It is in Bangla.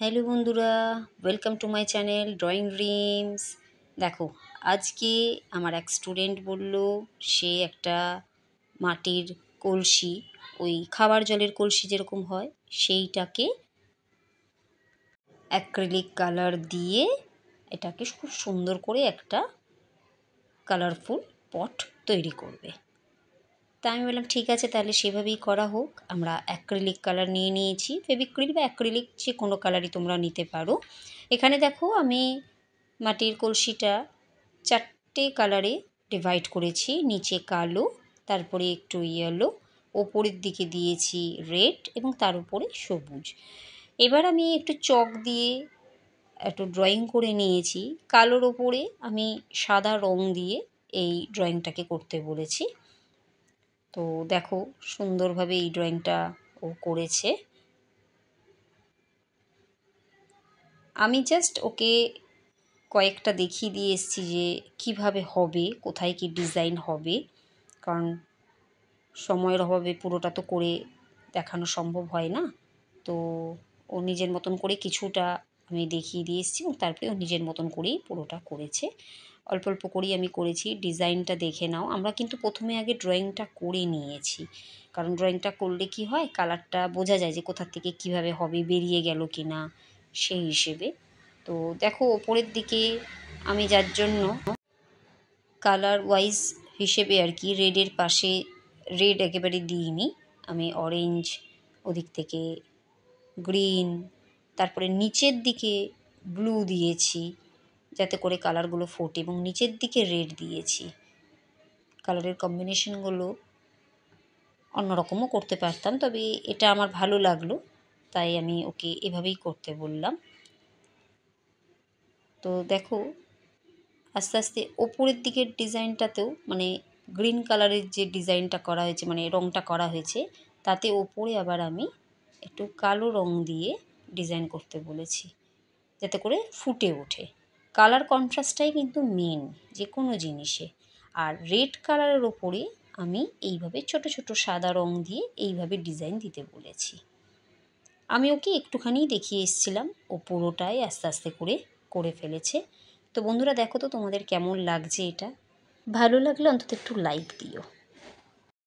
হ্যালো বন্ধুরা, welcome to my channel drawing dreams. দেখো, আজকে আমার এক স্টুডেন্ট বলল সে একটা মাটির কলসি, ওই খাবার জলের কলসি যেরকম হয় সেইটাকে অ্যাক্রিলিক কালার দিয়ে এটাকে খুব সুন্দর করে একটা কালারফুল পট তৈরি করবে। তা আমি বললাম ঠিক আছে, তাহলে সেভাবেই করা হোক। আমরা অ্যাক্রিলিক কালার নিয়ে নিয়েছি, ফেভিক্রিল বা অ্যাক্রিলিক যে কোনো কালারই তোমরা নিতে পারো। এখানে দেখো আমি মাটির কলসিটা 4টে কালারে ডিভাইড করেছি। নিচে কালো, তারপরে একটু ইয়েলো, ওপরের দিকে দিয়েছি রেড এবং তার উপরে সবুজ। এবার আমি একটু চক দিয়ে একটু ড্রয়িং করে নিয়েছি। কালোর ওপরে আমি সাদা রং দিয়ে এই ড্রয়িংটাকে করতে বলেছি। তো দেখো সুন্দরভাবে এই ড্রয়িংটা ও করেছে। আমি জাস্ট ওকে কয়েকটা দেখিয়ে দিয়ে এসেছি যে কিভাবে হবে, কোথায় কি ডিজাইন হবে, কারণ সময়ের অভাবে পুরোটা তো করে দেখানো সম্ভব হয় না। তো ও নিজের মতন করে কিছুটা আমি দেখিয়ে দিয়ে এসেছি এবং তারপরে ও নিজের মতন করেই পুরোটা করেছে। অল্প অল্প করেই আমি করেছি। ডিজাইনটা দেখে নাও। আমরা কিন্তু প্রথমে আগে ড্রয়িংটা করে নিয়েছি, কারণ ড্রয়িংটা করলে কি হয়, কালারটা বোঝা যায় যে কোথার থেকে কিভাবে হবে, বেরিয়ে গেল কি না সেই হিসেবে। তো দেখো ওপরের দিকে আমি যার জন্য কালার ওয়াইজ হিসেবে আর কি রেডের পাশে রেড একেবারে দিইনি, আমি অরেঞ্জ, ওদিক থেকে গ্রিন, তারপরে নিচের দিকে ব্লু দিয়েছি যাতে করে কালারগুলো ফোটে, এবং নিচের দিকে রেড দিয়েছি। কালারের কম্বিনেশনগুলো অন্যরকমও করতে পারতাম, তবে এটা আমার ভালো লাগলো তাই আমি ওকে এভাবেই করতে বললাম। তো দেখো আস্তে আস্তে ওপরের দিকের ডিজাইনটাতেও মানে গ্রিন কালারের যে ডিজাইনটা করা হয়েছে, মানে রঙটা করা হয়েছে, তাতে ওপরে আবার আমি একটু কালো রং দিয়ে ডিজাইন করতে বলেছি যাতে করে ফুটে ওঠে। কালার কন্ট্রাস্টটাই কিন্তু মেন যে কোনো জিনিসে। আর রেড কালারের ওপরে আমি এইভাবে ছোট ছোট সাদা রং দিয়ে এইভাবে ডিজাইন দিতে বলেছি। আমি ওকে একটুখানি দেখিয়ে এসেছিলাম, ও পুরোটাই আস্তে আস্তে করে করে ফেলেছে। তো বন্ধুরা দেখো তো তোমাদের কেমন লাগছে এটা। ভালো লাগলে অন্তত একটু লাইক দিও।